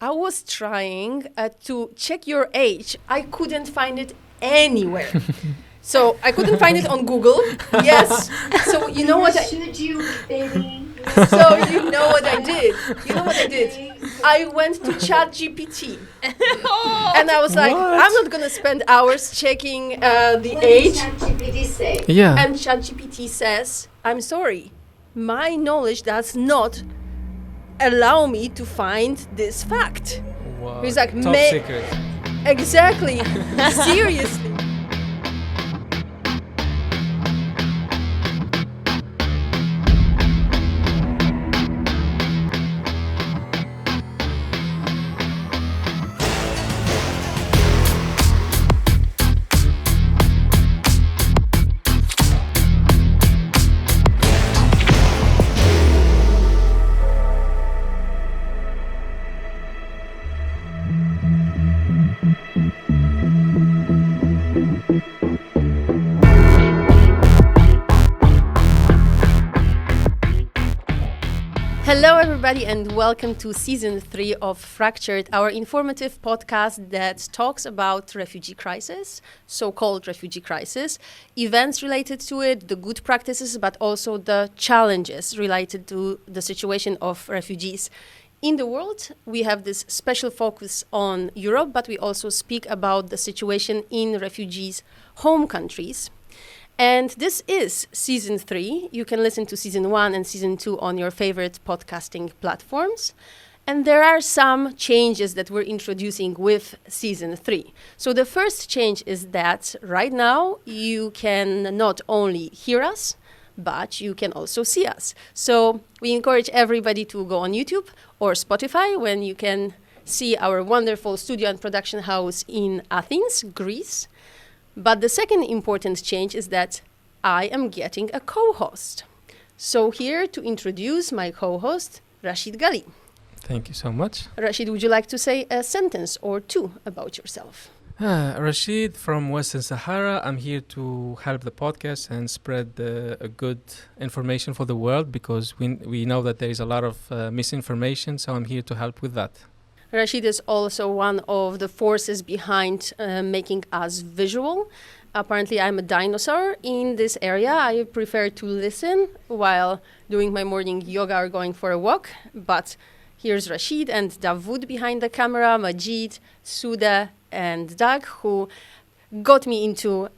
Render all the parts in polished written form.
I was trying to check your age. I couldn't find it anywhere. So I couldn't find it on Google. Yes. So you know what? Should you, baby? So you know what I did? I went to ChatGPT. And I was like, What? I'm not going to spend hours checking the What age. did ChatGPT say? Yeah. And ChatGPT says, I'm sorry, my knowledge does not allow me to find this fact. Wow. He's like, Top secret. Exactly. Seriously. Hello, everybody, and welcome to Season 3 of Fractured, our informative podcast that talks about refugee crisis, so-called refugee crisis, events related to it, the good practices, but also the challenges related to the situation of refugees. In the world, we have this special focus on Europe, but we also speak about the situation in refugees' home countries. And this is Season 3. You can listen to Season 1 and Season 2 on your favorite podcasting platforms. And there are some changes that we're introducing with Season 3. So the first change is that right now you can not only hear us, but you can also see us. So we encourage everybody to go on YouTube or Spotify when you can see our wonderful studio and production house in Athens, Greece. But the second important change is that I am getting a co-host. So here to introduce my co-host, Rashid Gali. Thank you so much. Rashid, would you like to say a sentence or two about yourself? Rashid from Western Sahara. I'm here to help the podcast and spread a good information for the world because we know that there is a lot of misinformation. So I'm here to help with that. Rashid is also one of the forces behind making us visual. Apparently, I'm a dinosaur in this area. I prefer to listen while doing my morning yoga or going for a walk. But here's Rashid and Davud behind the camera, Majid, Suda, and Doug, who got me into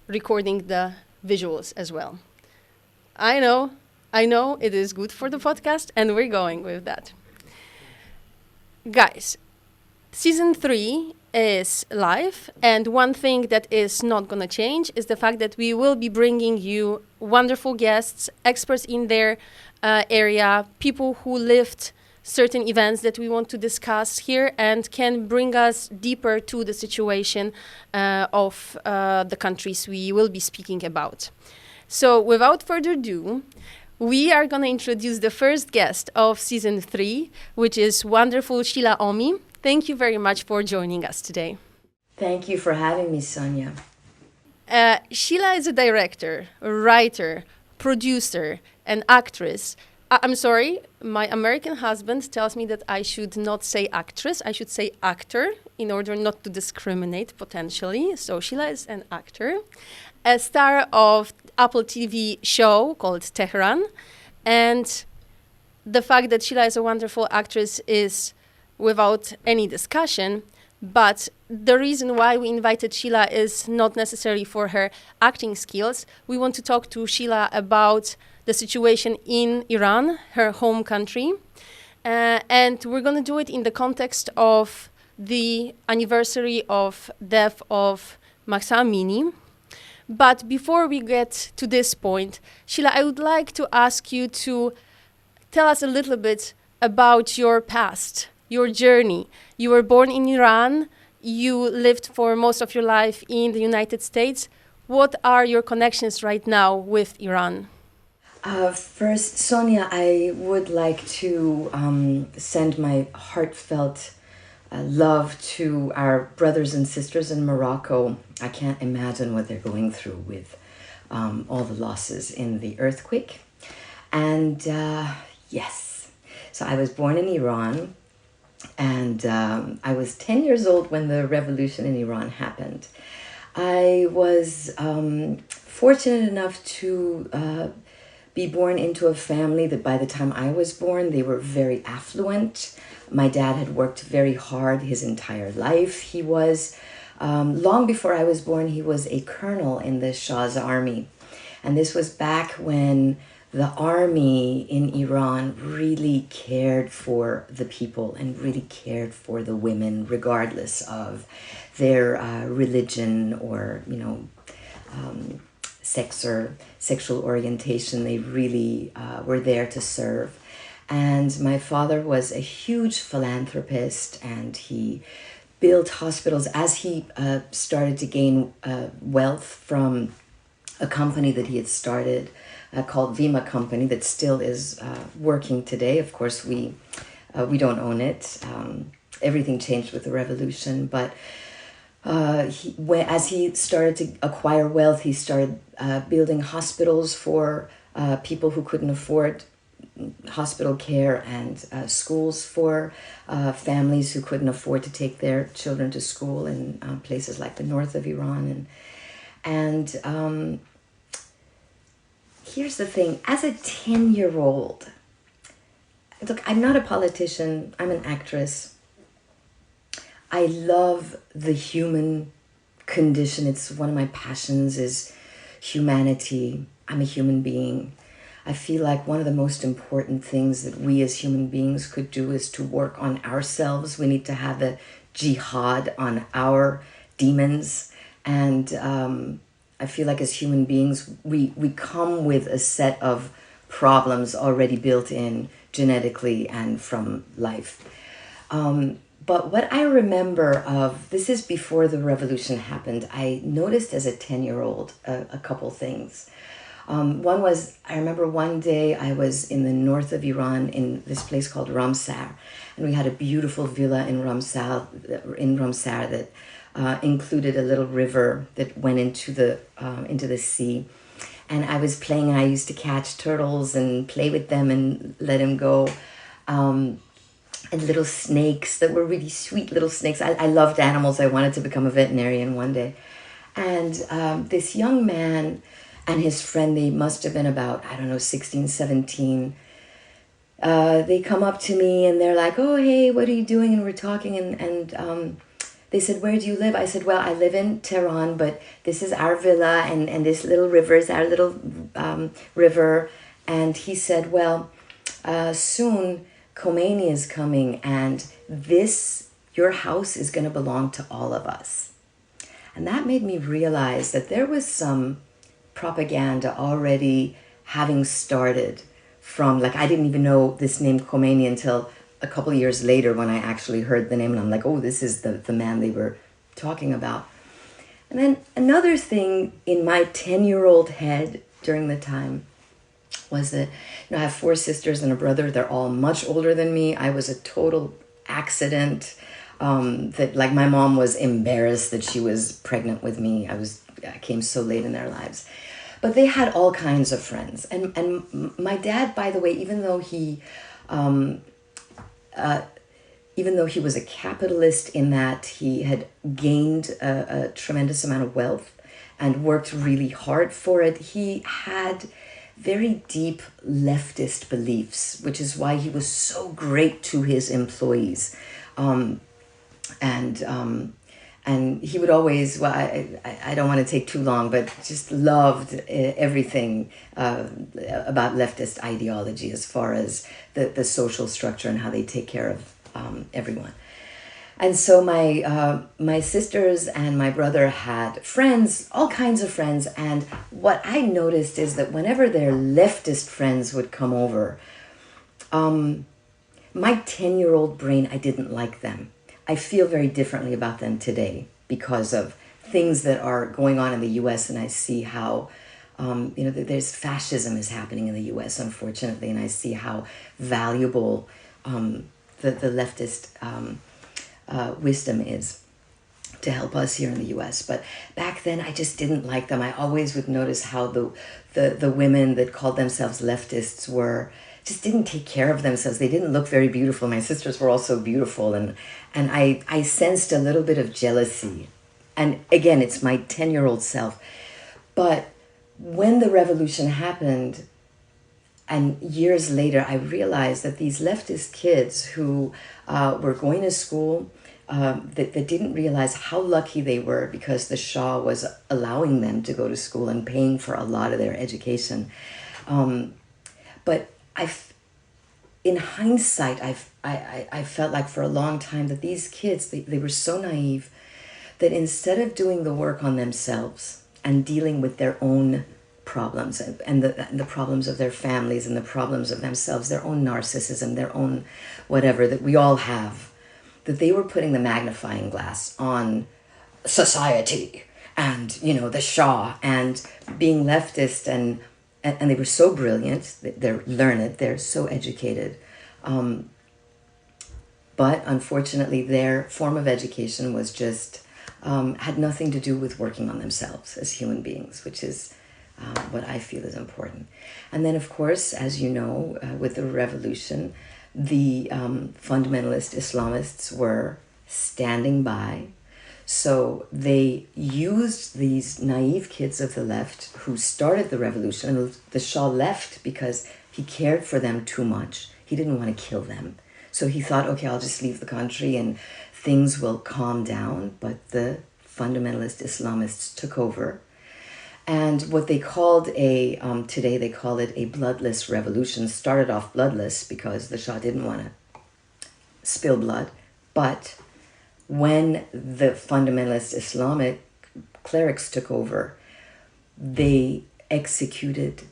recording the visuals as well. I know, it is good for the podcast, and we're going with that. Guys, Season 3 is live, and one thing that is not going to change is the fact that we will be bringing you wonderful guests, experts in their area, people who lived certain events that we want to discuss here and can bring us deeper to the situation of the countries we will be speaking about. So without further ado, we are going to introduce the first guest of Season 3, which is wonderful Shila Ommi. Thank you very much for joining us today. Thank you for having me, Sonia. Shila is a director, a writer, producer, and actress. I'm sorry, my American husband tells me that I should not say actress, I should say actor in order not to discriminate potentially. So Shila is an actor, a star of Apple TV show called Tehran. And the fact that Shila is a wonderful actress is without any discussion. But the reason why we invited Shila is not necessarily for her acting skills. We want to talk to Shila about the situation in Iran, her home country. And we're going to do it in the context of the anniversary of death of Mahsa Amini. But before we get to this point, Shila, I would like to ask you to tell us a little bit about your past, your journey. You were born in Iran. You lived for most of your life in the United States. What are your connections right now with Iran? First, Sonia, I would like to send my heartfelt love to our brothers and sisters in Morocco. I can't imagine what they're going through with all the losses in the earthquake. And yes, so I was born in Iran, And I was 10 years old when the revolution in Iran happened. I was fortunate enough to be born into a family that by the time I was born, they were very affluent. My dad had worked very hard his entire life. He was, long before I was born, he was a colonel in the Shah's army. And this was back when the army in Iran really cared for the people and really cared for the women, regardless of their religion or, sex or sexual orientation. They really were there to serve. And my father was a huge philanthropist, and he built hospitals as he started to gain wealth from a company that he had started called Vima Company that still is working today. Of course, we don't own it. Everything changed with the revolution, but as he started to acquire wealth, he started building hospitals for people who couldn't afford hospital care, and schools for families who couldn't afford to take their children to school in places like the north of Iran. And here's the thing, as a 10-year-old, look, I'm not a politician, I'm an actress. I love the human condition. It's one of my passions is humanity. I'm a human being. I feel like one of the most important things that we as human beings could do is to work on ourselves. We need to have a jihad on our demons. And I feel like as human beings, we come with a set of problems already built in genetically and from life. But what I remember of, this is before the revolution happened, I noticed as a 10-year-old a couple things. One was, I remember one day I was in the north of Iran in this place called Ramsar, and we had a beautiful villa in Ramsar that included a little river that went into the sea. And I was playing, I used to catch turtles and play with them and let them go. And little snakes that were really sweet little snakes. I loved animals. I wanted to become a veterinarian one day. And this young man and his friend, they must have been about, 16, 17. They come up to me and they're like, oh, hey, what are you doing? And we're talking and they said, where do you live? I said, well, I live in Tehran, but this is our villa and this little river is our little river. And he said, well, soon Khomeini is coming and your house is going to belong to all of us. And that made me realize that there was some propaganda already having started from, I didn't even know this name Khomeini until a couple of years later when I actually heard the name, and I'm like, oh, this is the man they were talking about. And then another thing in my 10-year-old head during the time was that, I have 4 sisters and a brother. They're all much older than me. I was a total accident. That my mom was embarrassed that she was pregnant with me. I came so late in their lives. But they had all kinds of friends. And my dad, by the way, even though he was a capitalist in that he had gained a tremendous amount of wealth and worked really hard for it, he had very deep leftist beliefs, which is why he was so great to his employees. And he would always, I don't want to take too long, but just loved everything about leftist ideology as far as the social structure and how they take care of everyone. And so my sisters and my brother had friends, all kinds of friends. And what I noticed is that whenever their leftist friends would come over, my 10-year-old brain, I didn't like them. I feel very differently about them today because of things that are going on in the U.S. And I see how, there's fascism is happening in the U.S., unfortunately. And I see how valuable the leftist wisdom is to help us here in the U.S. But back then, I just didn't like them. I always would notice how the women that called themselves leftists were just didn't take care of themselves. They didn't look very beautiful. My sisters were all so beautiful, and I sensed a little bit of jealousy. And again, it's my 10-year-old self. But when the revolution happened, and years later, I realized that these leftist kids who were going to school, that didn't realize how lucky they were because the Shah was allowing them to go to school and paying for a lot of their education. But in hindsight, I felt like for a long time that these kids, they were so naive that instead of doing the work on themselves and dealing with their own problems and the problems of their families and the problems of themselves, their own narcissism, their own whatever that we all have, that they were putting the magnifying glass on society and, the Shah and being leftist, and they were so brilliant, they're learned, they're so educated. But unfortunately, their form of education was just, had nothing to do with working on themselves as human beings, which is what I feel is important. And then, of course, as you know, with the revolution, the fundamentalist Islamists were standing by. So they used these naive kids of the left who started the revolution. And the Shah left because he cared for them too much. He didn't want to kill them. So he thought, okay, I'll just leave the country and things will calm down. But the fundamentalist Islamists took over. And what they called today they call it a bloodless revolution, started off bloodless because the Shah didn't want to spill blood. But when the fundamentalist Islamic clerics took over, they executed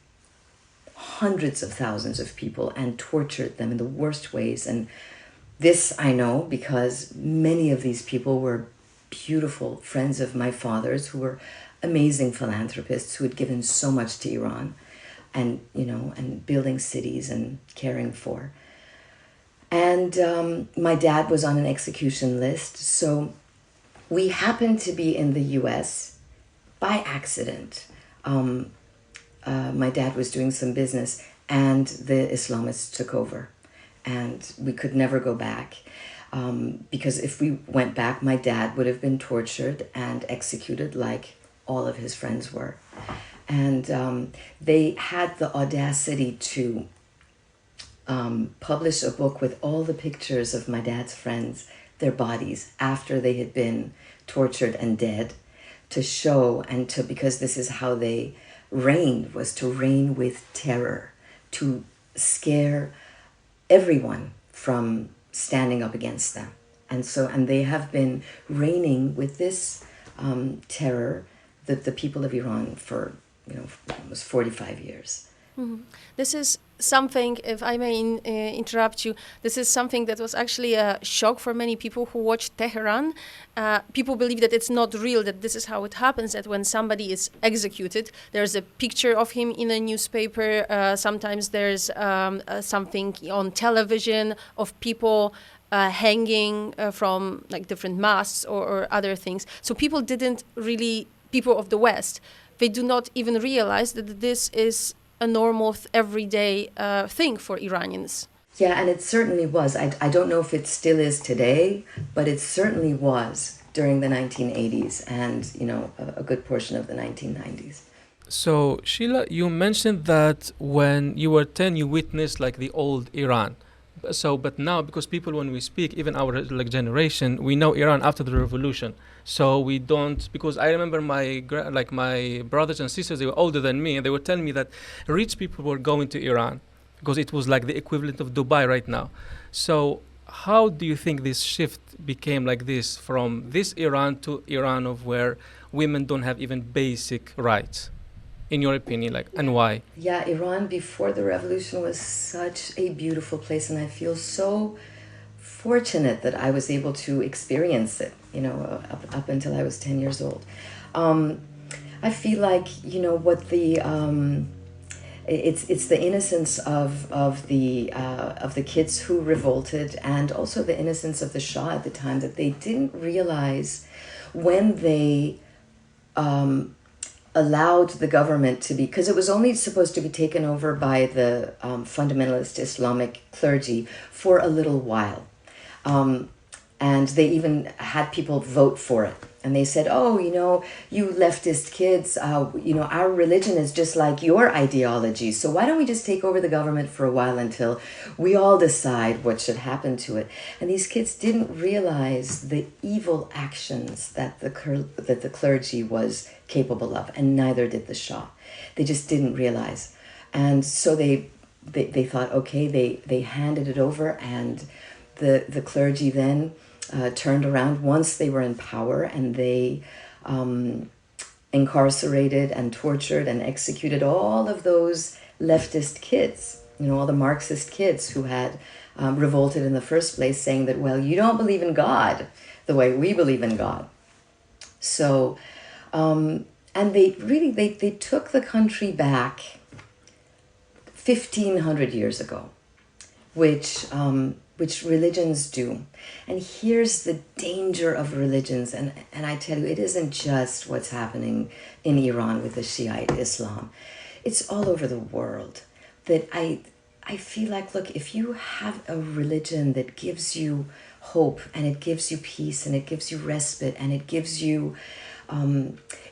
hundreds of thousands of people and tortured them in the worst ways. And this I know because many of these people were beautiful friends of my father's who were amazing philanthropists who had given so much to Iran and, and building cities and caring for. And my dad was on an execution list. So we happened to be in the US by accident. My dad was doing some business and the Islamists took over. And we could never go back. Because if we went back, my dad would have been tortured and executed like all of his friends were. And they had the audacity to publish a book with all the pictures of my dad's friends, their bodies, after they had been tortured and dead, to show because this is how they reigned, was to reign with terror, to scare everyone from standing up against them. And they have been reigning with this terror, the people of Iran for, almost 45 years. Mm-hmm. This is something, if I may interrupt you, this is something that was actually a shock for many people who watched Tehran. People believe that it's not real, that this is how it happens, that when somebody is executed, there's a picture of him in a newspaper. Sometimes there's something on television of people hanging from like different masts or other things. So people of the West, they do not even realize that this is a normal, everyday thing for Iranians. Yeah, and it certainly was. I don't know if it still is today, but it certainly was during the 1980s and, a good portion of the 1990s. So, Shila, you mentioned that when you were 10, you witnessed like the old Iran. So, but now, because people, when we speak, even our generation, we know Iran after the revolution. So we don't, because I remember my brothers and sisters, they were older than me, and they were telling me that rich people were going to Iran because it was like the equivalent of Dubai right now. So how do you think this shift became like this, from this Iran to Iran of where women don't have even basic rights? In your opinion, and why? Yeah, Iran before the revolution was such a beautiful place, and I feel so fortunate that I was able to experience it, up until I was 10 years old. I feel like, what it's the innocence of the kids who revolted, and also the innocence of the Shah at the time, that they didn't realize when they allowed the government to be, because it was only supposed to be taken over by the fundamentalist Islamic clergy for a little while. And they even had people vote for it. And they said, oh, you leftist kids, our religion is just like your ideology. So why don't we just take over the government for a while until we all decide what should happen to it? And these kids didn't realize the evil actions that the clergy was capable of, and neither did the Shah. They just didn't realize. And so they thought, okay, they handed it over, and the clergy then turned around once they were in power, and they incarcerated and tortured and executed all of those leftist kids, all the Marxist kids who had revolted in the first place, saying that, well, you don't believe in God the way we believe in God. So, and they took the country back 1,500 years ago, which religions do. And here's the danger of religions. And I tell you, it isn't just what's happening in Iran with the Shiite Islam. It's all over the world. That I feel like, look, if you have a religion that gives you hope, and it gives you peace, and it gives you respite, and it gives you,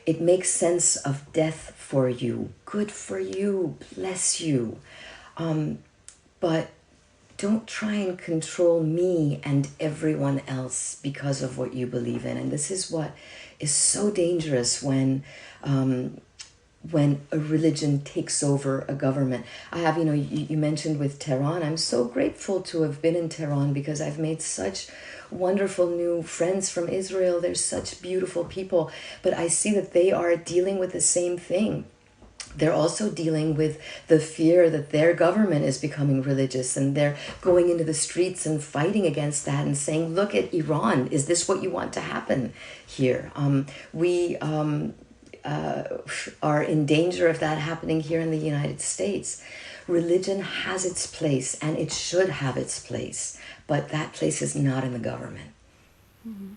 it makes sense of death for you, good for you, bless you. But don't try and control me and everyone else because of what you believe in. And this is what is so dangerous when a religion takes over a government. I have, you mentioned with Tehran, I'm so grateful to have been in Tehran because I've made such wonderful new friends from Israel. They're such beautiful people, but I see that they are dealing with the same thing. They're also dealing with the fear that their government is becoming religious, and they're going into the streets and fighting against that and saying, look at Iran, is this what you want to happen here? We are in danger of that happening here in the United States. Religion has its place, and it should have its place, but that place is not in the government. Mm-hmm.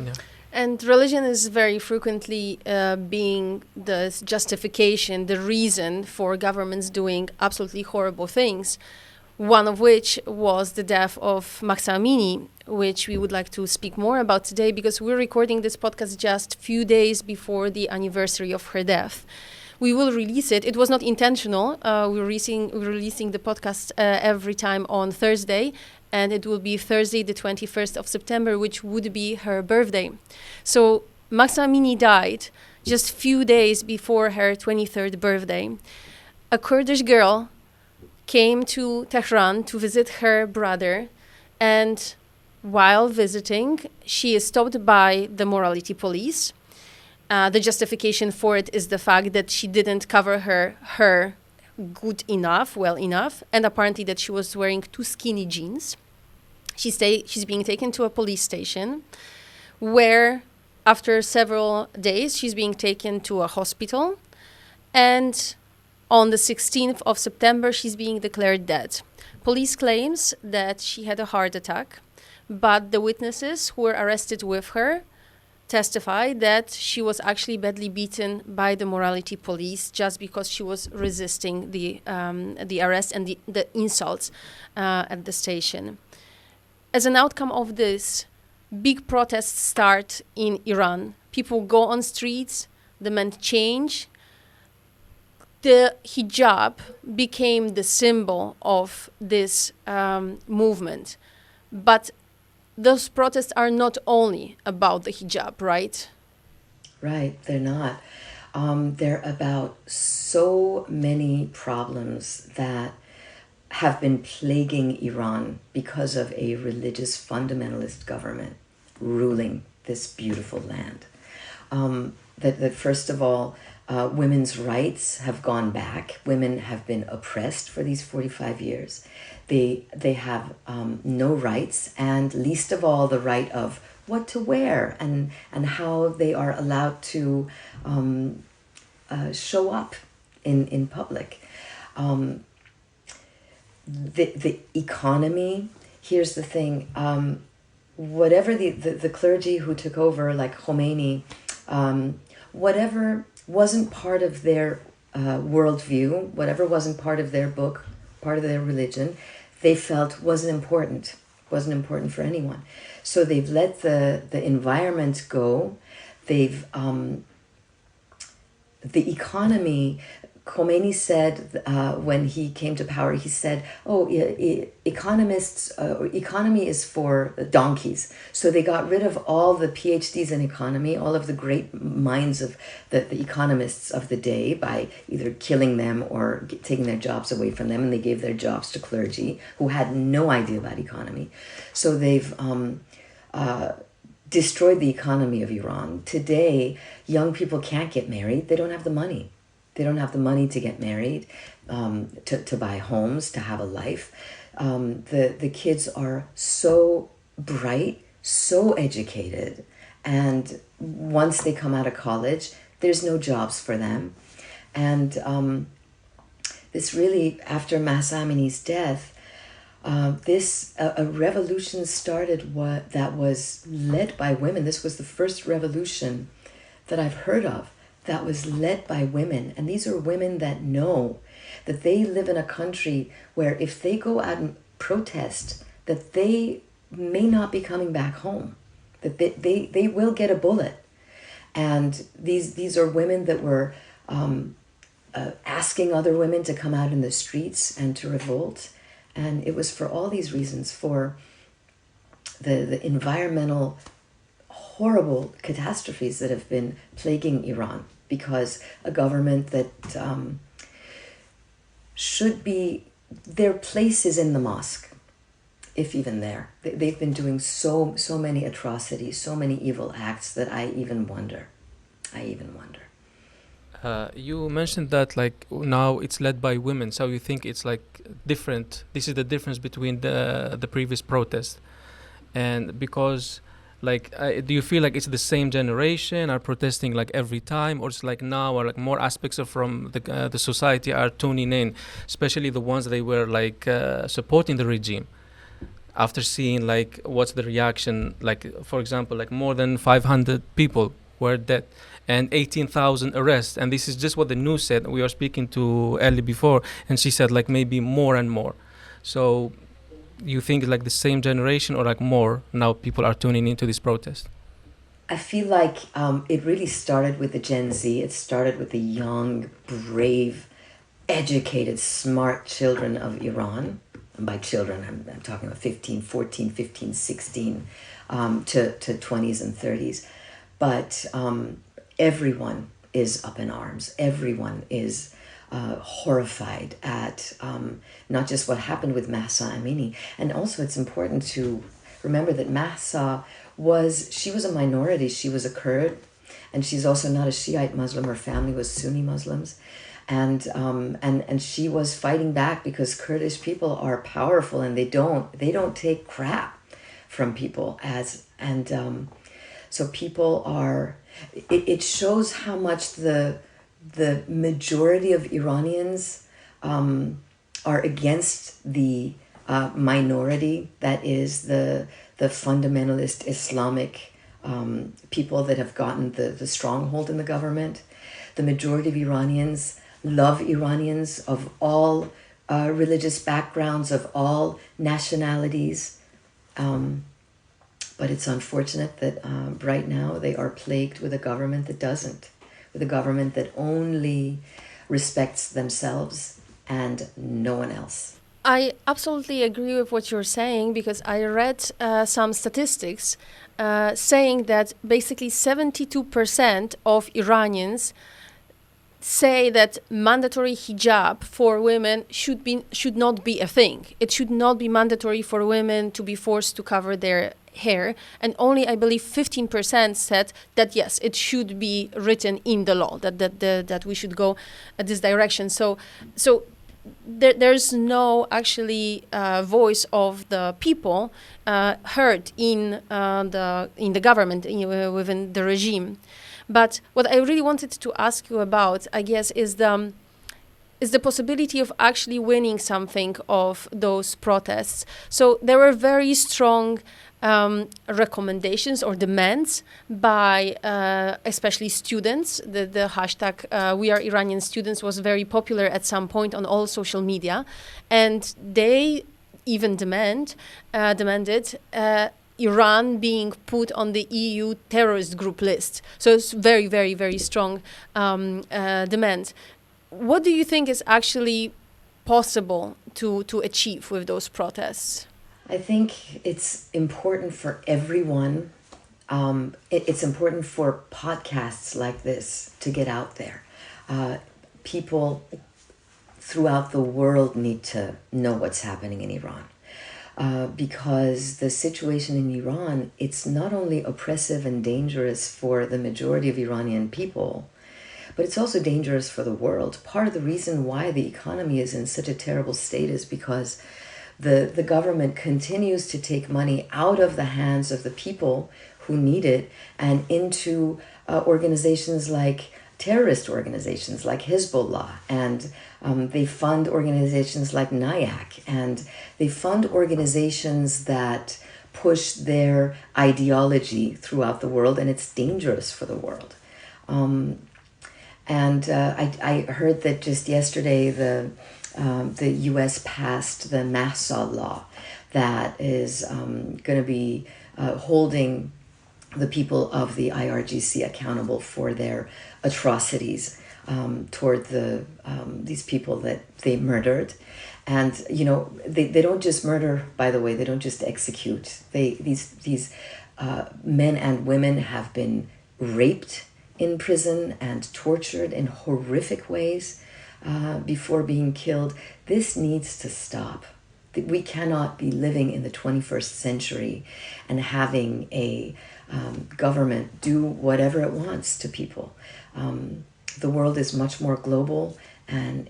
Yeah. And religion is very frequently being the justification, the reason for governments doing absolutely horrible things, one of which was the death of Mahsa Amini, which we would like to speak more about today because we're recording this podcast just a few days before the anniversary of her death. We will release it. It was not intentional. We're releasing the podcast every time on Thursday, and it will be Thursday, the 21st of September, which would be her birthday. So Mahsa Amini died just a few days before her 23rd birthday. A Kurdish girl came to Tehran to visit her brother, and while visiting, she is stopped by the morality police. The justification for it is the fact that she didn't cover her hair well enough, and apparently that she was wearing too skinny jeans. She's being taken to a police station where after several days she's being taken to a hospital, and on the 16th of September she's being declared dead. Police claims that she had a heart attack, but the witnesses who were arrested with her testified that she was actually badly beaten by the morality police just because she was resisting the arrest and the insults at the station. As an outcome of this, big protests start in Iran. People go on streets, demand change. The hijab became the symbol of this movement. But those protests are not only about the hijab, right? Right, they're not. They're about so many problems that have been plaguing Iran because of a religious fundamentalist government ruling this beautiful land. That first of all, women's rights have gone back. Women have been oppressed for these 45 years. They have no rights, and least of all the right of what to wear and how they are allowed to show up in public. The economy, here's the thing, whatever the clergy who took over, like Khomeini, whatever wasn't part of their worldview, whatever wasn't part of their book, part of their religion, they felt wasn't important for anyone. So they've let the environment go. They've the economy. Khomeini said when he came to power, he said, economy is for donkeys. So they got rid of all the PhDs in economy, all of the great minds of the economists of the day, by either killing them or taking their jobs away from them, and they gave their jobs to clergy who had no idea about economy. So they've destroyed the economy of Iran. Today, young people can't get married. They don't have the money. They don't have the money to get married, to buy homes, to have a life. The kids are so bright, so educated, and once they come out of college, there's no jobs for them. And this really, after Mahsa Amini's death, a revolution started that was led by women. This was the first revolution that I've heard of that was led by women. And these are women that know that they live in a country where if they go out and protest, that they may not be coming back home, that they will get a bullet. And these are women that were asking other women to come out in the streets and to revolt. And it was for all these reasons, for the environmental horrible catastrophes that have been plaguing Iran, because a government that should be, their place is in the mosque, if even there. They've been doing so many atrocities, so many evil acts that I even wonder. You mentioned that like now it's led by women, so you think it's like different. This is the difference between the previous protest, and because like do you feel like it's the same generation are protesting like every time, or it's like now, or like more aspects of from the society are tuning in, especially the ones they were like supporting the regime, after seeing like what's the reaction, like for example like more than 500 people were dead and 18,000 arrests, and this is just what the news said. We were speaking to Ellie before, and she said like maybe more and more. So you think like the same generation, or like more now people are tuning into this protest? I feel like it really started with the Gen Z. It started with the young, brave, educated, smart children of Iran. And by children, I'm talking about 14, 15, 16 to 20s and 30s. But everyone is up in arms. Everyone is horrified at not just what happened with Mahsa Amini. And also it's important to remember that Mahsa she was a minority. She was a Kurd, and she's also not a Shiite Muslim. Her family was Sunni Muslims. And she was fighting back because Kurdish people are powerful, and they don't take crap from people. So people are, it shows how much the majority of Iranians are against the minority, that is the fundamentalist Islamic people that have gotten the stronghold in the government. The majority of Iranians love Iranians of all religious backgrounds, of all nationalities. But it's unfortunate that right now they are plagued with a government that doesn't, with a government that only respects themselves and no one else. I absolutely agree with what you're saying, because I read some statistics saying that basically 72% of Iranians say that mandatory hijab for women should not be a thing. It should not be mandatory for women to be forced to cover their hair, and only I believe 15% said that yes, it should be written in the law, that we should go this direction. So there's no actually voice of the people heard in the government, within the regime. But what I really wanted to ask you about, I guess, is the possibility of actually winning something of those protests. So there were very strong recommendations or demands by especially students. The hashtag We Are Iranian Students was very popular at some point on all social media, and they even demanded Iran being put on the EU terrorist group list. So it's very, very, very strong demand. What do you think is actually possible to achieve with those protests? I think it's important for everyone. It's important for podcasts like this to get out there. People throughout the world need to know what's happening in Iran. Because the situation in Iran, it's not only oppressive and dangerous for the majority of Iranian people, but it's also dangerous for the world. Part of the reason why the economy is in such a terrible state is because the government continues to take money out of the hands of the people who need it and into organizations like terrorist organizations like Hezbollah, and they fund organizations like NIAC, and they fund organizations that push their ideology throughout the world, and it's dangerous for the world. I heard that just yesterday the U.S. passed the Mahsa law that is going to be holding the people of the IRGC accountable for their atrocities toward these people that they murdered. And, you know, they don't just murder, by the way, they don't just execute. These men and women have been raped in prison and tortured in horrific ways before being killed. This needs to stop. We cannot be living in the 21st century and having a government do whatever it wants to people. The world is much more global, and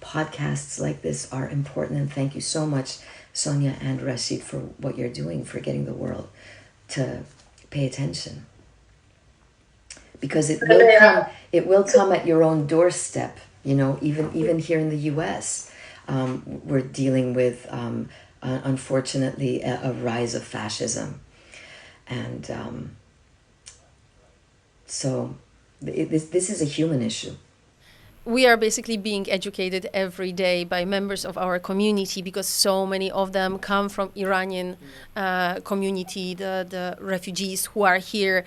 podcasts like this are important. And thank you so much, Sonia and Rashid, for what you're doing, for getting the world to pay attention. Because it will come at your own doorstep. You know, even here in the U.S., we're dealing with, unfortunately, a rise of fascism. And so this is a human issue. We are basically being educated every day by members of our community, because so many of them come from Iranian community, the refugees who are here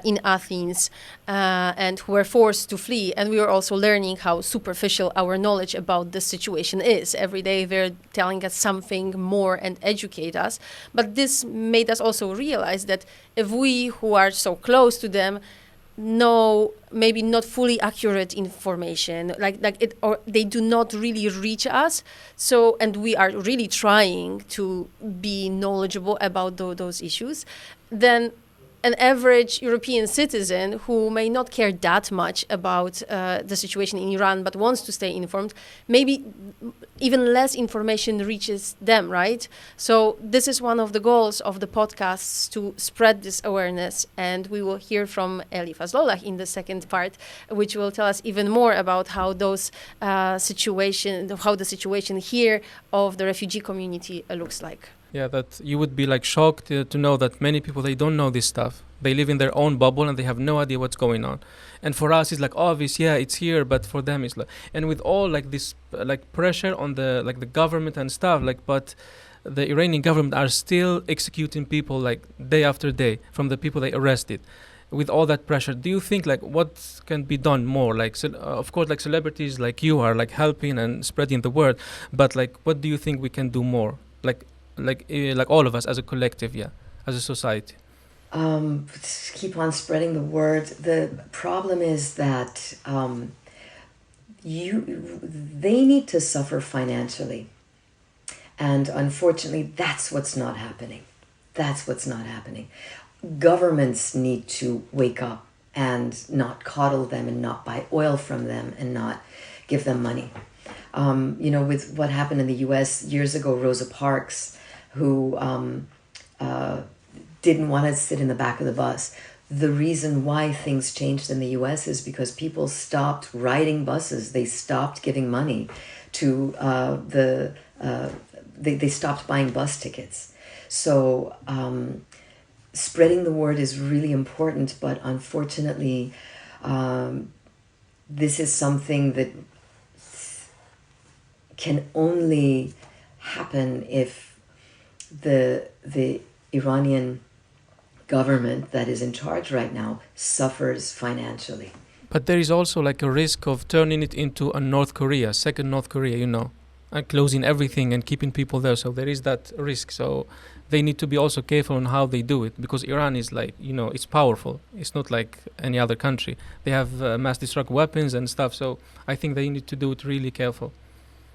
in Athens and who were forced to flee. And we are also learning how superficial our knowledge about the situation is. Every day they're telling us something more and educate us. But this made us also realize that if we who are so close to them know maybe not fully accurate information, like it, or they do not really reach us. So, and we are really trying to be knowledgeable about those issues, then an average European citizen who may not care that much about the situation in Iran but wants to stay informed, maybe even less information reaches them, right? So this is one of the goals of the podcasts, to spread this awareness. And we will hear from Eli Fazlollah in the second part, which will tell us even more about how the situation here of the refugee community looks like. Yeah, that you would be like shocked to know that many people, they don't know this stuff. They live in their own bubble and they have no idea what's going on. And for us, it's like obvious, yeah, it's here, but for them, it's like, and with all like this like pressure on the government and stuff, like, but the Iranian government are still executing people like day after day from the people they arrested. With all that pressure, do you think like what can be done more? Like, of course, like celebrities like you are like helping and spreading the word, but like, what do you think we can do more? Like all of us as a collective, yeah, as a society. Keep on spreading the word. The problem is that they need to suffer financially, and unfortunately, that's what's not happening. Governments need to wake up and not coddle them and not buy oil from them and not give them money. With what happened in the U.S. years ago, Rosa Parks, who didn't want to sit in the back of the bus. The reason why things changed in the U.S. is because people stopped riding buses. They stopped giving money to they stopped buying bus tickets. So spreading the word is really important, but unfortunately, this is something that can only happen if the Iranian government that is in charge right now suffers financially. But there is also like a risk of turning it into a North Korea, second North Korea, and closing everything and keeping people there. So there is that risk. So they need to be also careful on how they do it, because Iran is like, it's powerful. It's not like any other country. They have mass destructive weapons and stuff. So I think they need to do it really careful,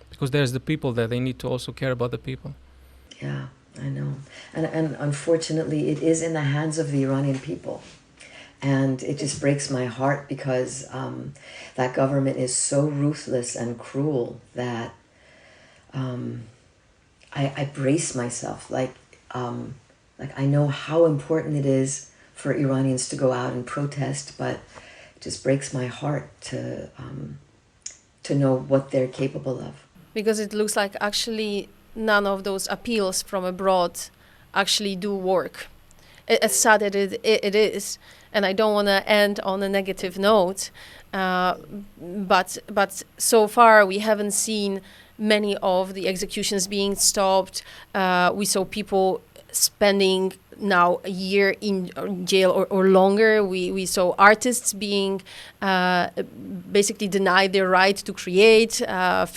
because there's the people there. They need to also care about the people. Yeah, I know. And unfortunately, it is in the hands of the Iranian people. And it just breaks my heart because that government is so ruthless and cruel that I brace myself. Like I know how important it is for Iranians to go out and protest, but it just breaks my heart to know what they're capable of. Because it looks like actually none of those appeals from abroad actually do work. As sad as it is, and I don't want to end on a negative note, but so far we haven't seen many of the executions being stopped. We saw people spending now a year in jail or longer. We saw artists being basically denied their right to create.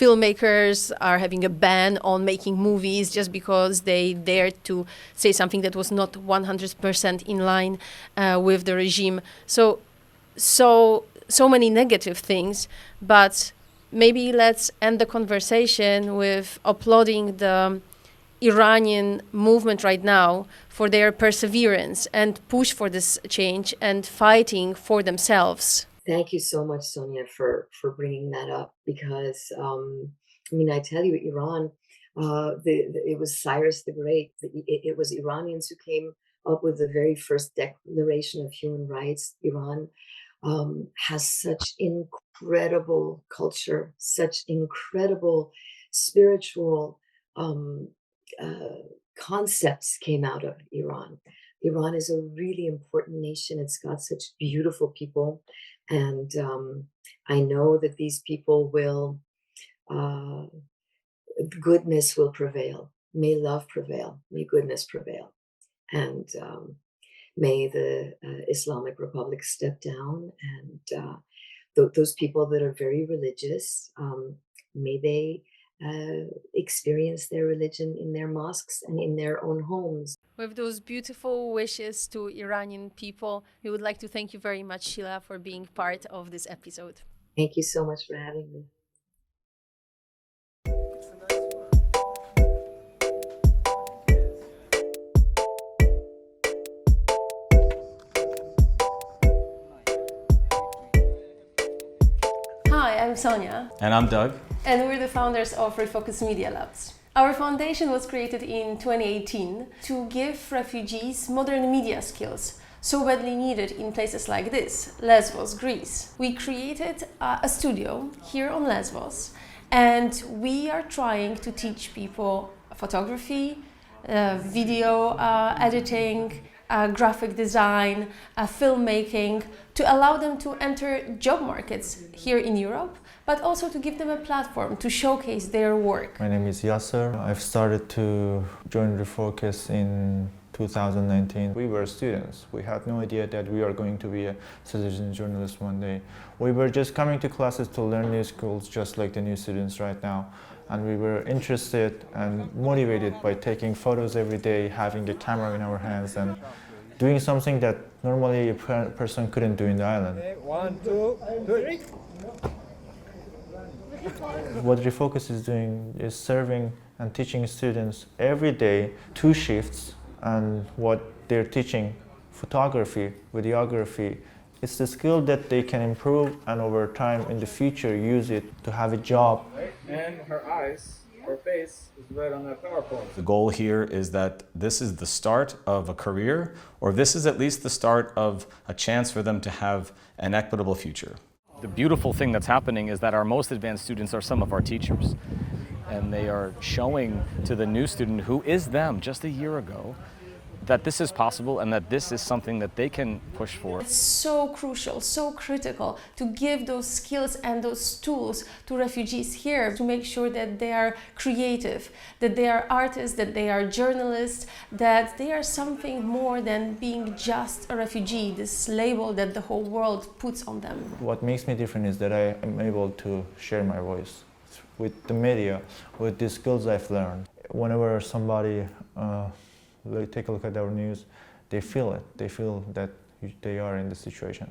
Filmmakers are having a ban on making movies just because they dared to say something that was not 100% in line with the regime. So many negative things, but maybe let's end the conversation with applauding the Iranian movement right now for their perseverance and push for this change and fighting for themselves. Thank you so much, Sonia, for bringing that up, because I tell you, Iran, it was Cyrus the Great. It was Iranians who came up with the very first Declaration of Human Rights. Iran has such incredible culture, such incredible spiritual concepts came out of Iran. Iran is a really important nation. It's got such beautiful people. And I know that these people will, goodness will prevail. May love prevail. May goodness prevail. And may the Islamic Republic step down. And those people that are very religious, may they experience their religion in their mosques and in their own homes. With those beautiful wishes to Iranian people, we would like to thank you very much, Shila, for being part of this episode. Thank you so much for having me. Hi, I'm Sonia. And I'm Doug. And we're the founders of ReFOCUS Media Labs. Our foundation was created in 2018 to give refugees modern media skills, so badly needed in places like this, Lesbos, Greece. We created a studio here on Lesbos, and we are trying to teach people photography, video editing, graphic design, filmmaking, to allow them to enter job markets here in Europe, but also to give them a platform to showcase their work. My name is Yasser. I've started to join ReFOCUS in 2019. We were students. We had no idea that we are going to be a citizen journalist one day. We were just coming to classes to learn new skills, just like the new students right now. And we were interested and motivated by taking photos every day, having a camera in our hands, and doing something that normally a person couldn't do in the island. 1, 2, 3. What ReFOCUS is doing is serving and teaching students every day 2 shifts, and what they're teaching, photography, videography, it's the skill that they can improve and over time in the future use it to have a job. And her face is right on that PowerPoint. The goal here is that this is the start of a career, or this is at least the start of a chance for them to have an equitable future. The beautiful thing that's happening is that our most advanced students are some of our teachers. and they are showing to the new student who is them just a year ago that this is possible and that this is something that they can push for. It's so crucial, so critical to give those skills and those tools to refugees here to make sure that they are creative, that they are artists, that they are journalists, that they are something more than being just a refugee, this label that the whole world puts on them. What makes me different is that I am able to share my voice with the media, with the skills I've learned. Whenever somebody take a look at our news, they feel it. They feel that they are in the situation.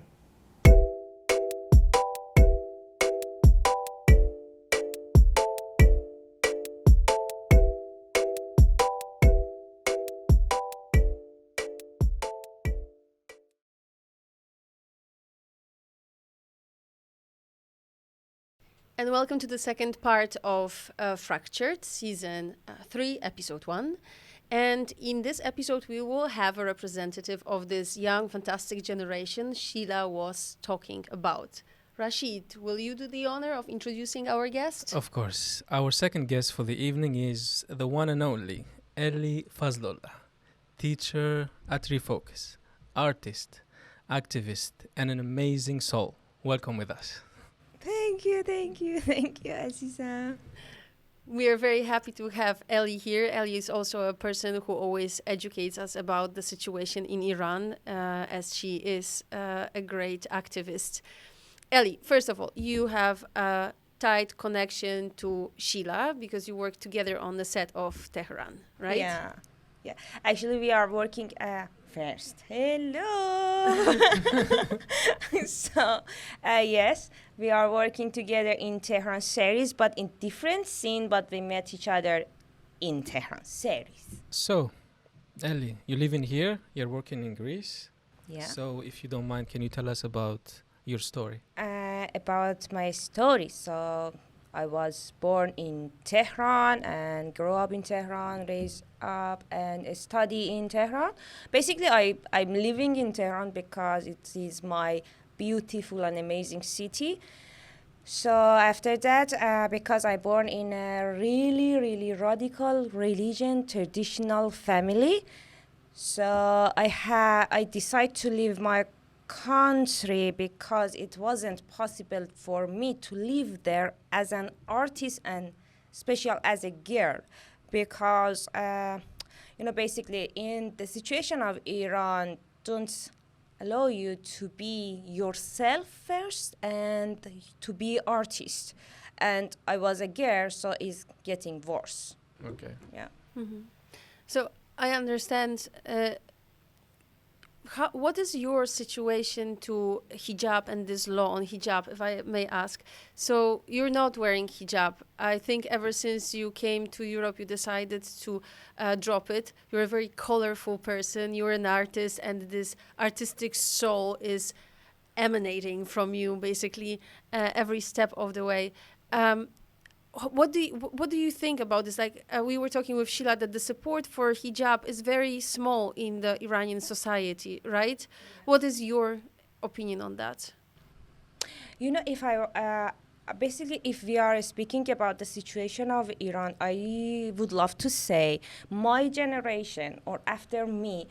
And welcome to the second part of Fractured, Season 3, Episode 1. And in this episode, we will have a representative of this young, fantastic generation Shila was talking about. Rashid, will you do the honor of introducing our guest? Of course. Our second guest for the evening is the one and only Eli Fazlollah, teacher at ReFOCUS, artist, activist, and an amazing soul. Welcome with us. Thank you, Aziza. We are very happy to have Eli here. Eli is also a person who always educates us about the situation in Iran, as she is a great activist. Eli, first of all, you have a tight connection to Shila because you work together on the set of Tehran, right? Yeah. Actually, we are working first. Hello. So, yes, we are working together in Tehran series, but in different scene. But we met each other in Tehran series. So, Eli, you live in here, you're working in Greece. Yeah. So, if you don't mind, can you tell us about your story? About my story. So, I was born in Tehran and grew up in Tehran, raised up and study in Tehran. Basically, I'm living in Tehran because it is my beautiful and amazing city. So after that, because I born in a really, really radical religion, traditional family, so I decided to leave my country because it wasn't possible for me to live there as an artist and especially as a girl because basically in the situation of Iran don't allow you to be yourself first and to be artist, and I was a girl, so it's getting worse. Okay. Yeah. Mm-hmm. So I understand. What is your situation to hijab and this law on hijab, if I may ask? So you're not wearing hijab. I think ever since you came to Europe, you decided to drop it. You're a very colorful person. You're an artist, and this artistic soul is emanating from you, basically, every step of the way. What do you think about this? Like we were talking with Shila that the support for hijab is very small in the Iranian society, right? What is your opinion on that? If we are speaking about the situation of Iran, I would love to say my generation or after me,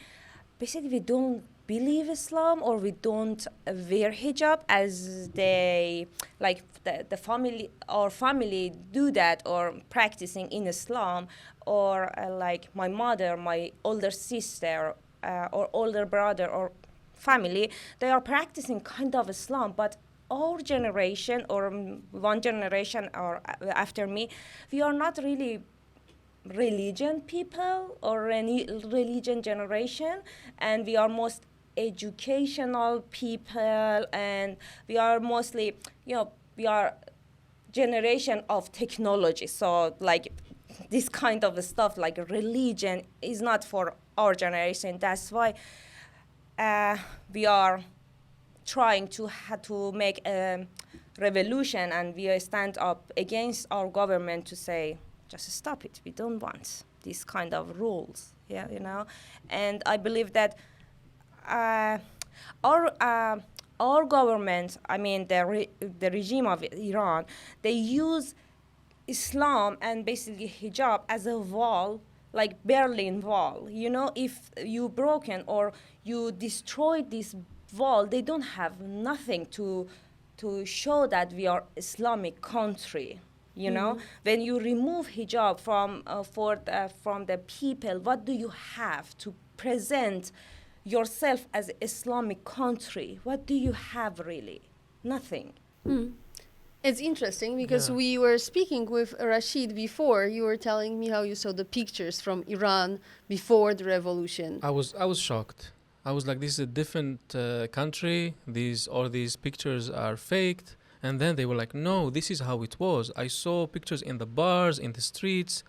basically we don't believe Islam or we don't wear hijab as they like the family do that or practicing in Islam, or like my mother, my older sister or older brother or family, they are practicing kind of Islam. But our generation or one generation or after me, we are not really religion people or any religion generation, and we are most educational people, and we are mostly we are generation of technology. So like this kind of stuff like religion is not for our generation. That's why we are trying to make a revolution, and we stand up against our government to say just stop it. We don't want these kind of rules. And I believe that our government, I mean the regime of Iran, they use Islam and basically hijab as a wall, like Berlin Wall. You know, if you broken or you destroyed this wall, they don't have nothing to show that we are Islamic country. You know, when you remove hijab from the people, what do you have to present yourself as Islamic country? What do you have really? Nothing. It's interesting because Yeah. we were speaking with Rashid before. You were telling me how you saw the pictures from Iran before the revolution. I was shocked. I was like, this is a different country. All these pictures are faked. And then they were like, no, this is how it was. I saw pictures in the bars, in the streets.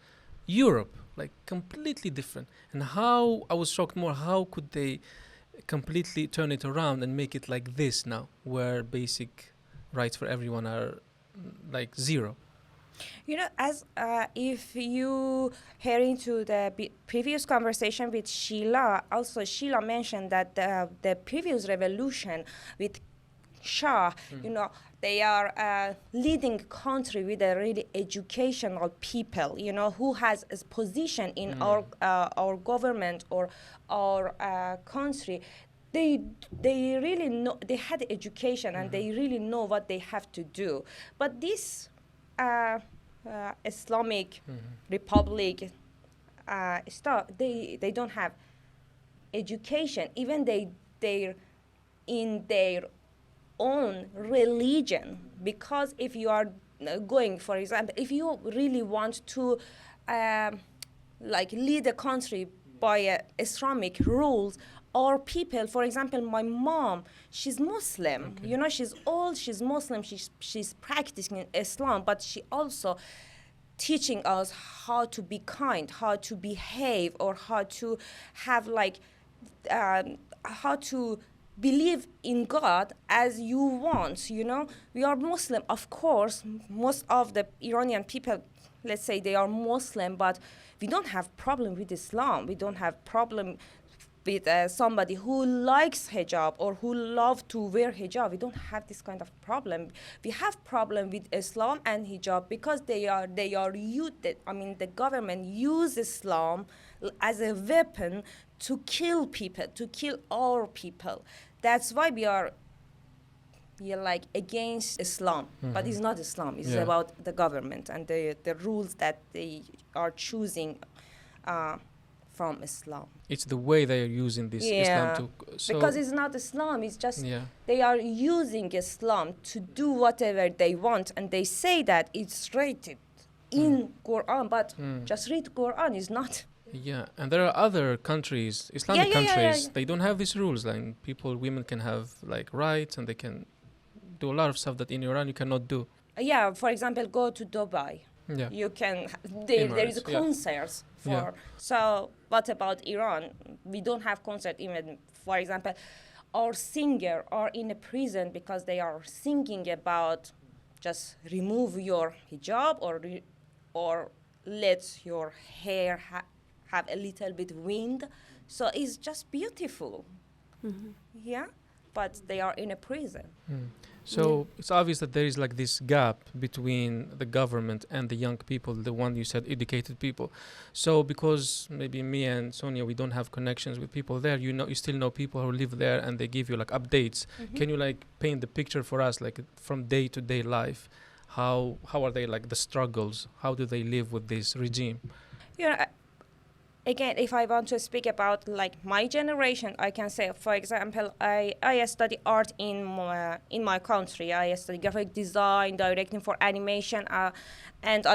Europe, like completely different. And how, I was shocked more, how could they completely turn it around and make it like this now, where basic rights for everyone are like zero? You know, as if you hear into the previous conversation with Shila, also Shila mentioned that the previous revolution with Shah, you know, they are leading country with a really educational people, you know, who has a position in our government or our country. They really know, they had education and they really know what they have to do. But this Islamic Republic stuff, they don't have education. Even they're in their own religion, because if you are going, for example, if you really want to like lead a country by Islamic rules, or people, for example, my mom, she's Muslim, you know, she's old, she's Muslim, she's practicing Islam, but she also teaching us how to be kind, how to behave, or how to have like how to believe in God as you want, you know. We are Muslim, of course. Most of the Iranian people, let's say they are Muslim, but we don't have problem with Islam. We don't have problem with somebody who likes hijab or who love to wear hijab. We don't have this kind of problem. We have problem with Islam and hijab because the government use Islam as a weapon to kill people, to kill our people. That's why we are like against Islam, but it's not Islam. It's about the government and the rules that they are choosing from Islam. It's the way they are using this Islam to... because it's not Islam, it's just they are using Islam to do whatever they want, and they say that it's rated in Quran, but just read Quran is not. Yeah, and there are other countries, Islamic countries, they don't have these rules. Like women can have like rights and they can do a lot of stuff that in Iran you cannot do. For example, go to Dubai. Yeah. You can, there is concerts for, so what about Iran? We don't have concert even, for example, our singer are in a prison because they are singing about just remove your hijab or let your hair have a little bit wind. So it's just beautiful. Yeah, but they are in a prison. So it's obvious that there is like this gap between the government and the young people, the one you said, educated people. So because maybe me and Sonia, we don't have connections with people there, you still know people who live there and they give you like updates. Can you like paint the picture for us, like from day to day life? How are they, like the struggles? How do they live with this regime? Again, if I want to speak about like my generation, I can say, for example, I study art in my country. I study graphic design, directing for animation, and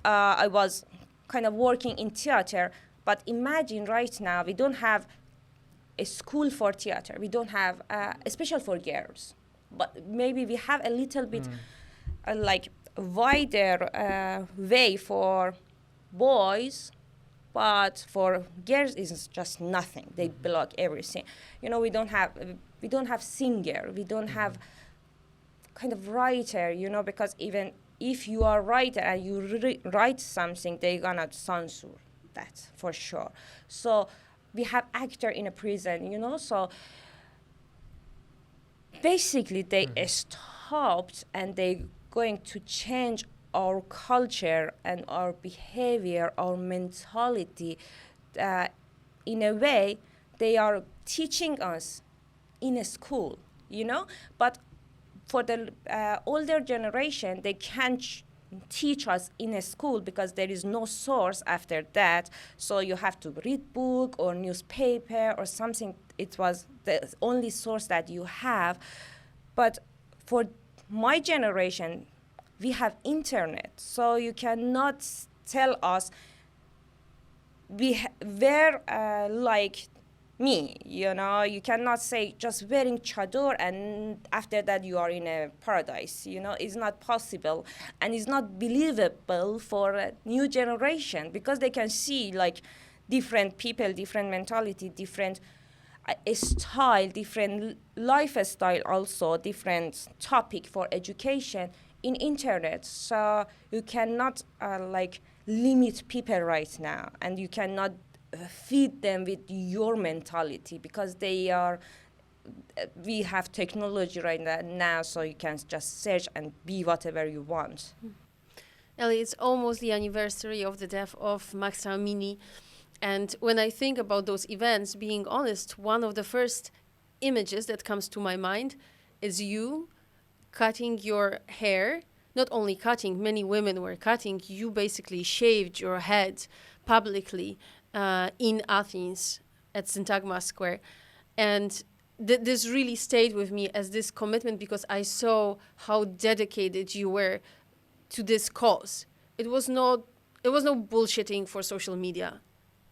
I was kind of working in theater. But imagine right now, we don't have a school for theater. We don't have especially for girls. But maybe we have a little bit like wider way for boys. But for girls, it's just nothing. They block everything. You know, we don't have singer. We don't have kind of writer. You know, because even if you are writer and you write something, they're gonna censor that for sure. So we have actor in a prison. You know, so basically they stopped and they going to change our culture and our behavior, our mentality, in a way, they are teaching us in a school, you know? But for the older generation, they can't teach us in a school because there is no source after that. So you have to read book or newspaper or something. It was the only source that you have. But for my generation, we have internet. So you cannot tell us we're like me, you know. You cannot say just wearing chador and after that you are in a paradise, you know. It's not possible, and it's not believable for a new generation because they can see like different people, different mentality, different style, different lifestyle, also different topic for education in internet. So you cannot like limit people right now, and you cannot feed them with your mentality because they are, we have technology right now, so you can just search and be whatever you want. Eli, it's almost the anniversary of the death of Mahsa Amini. And when I think about those events, being honest, one of the first images that comes to my mind is you cutting your hair. Not only cutting, many women were cutting. You basically shaved your head publicly in Athens at Syntagma Square. And this really stayed with me as this commitment because I saw how dedicated you were to this cause. It was no bullshitting for social media.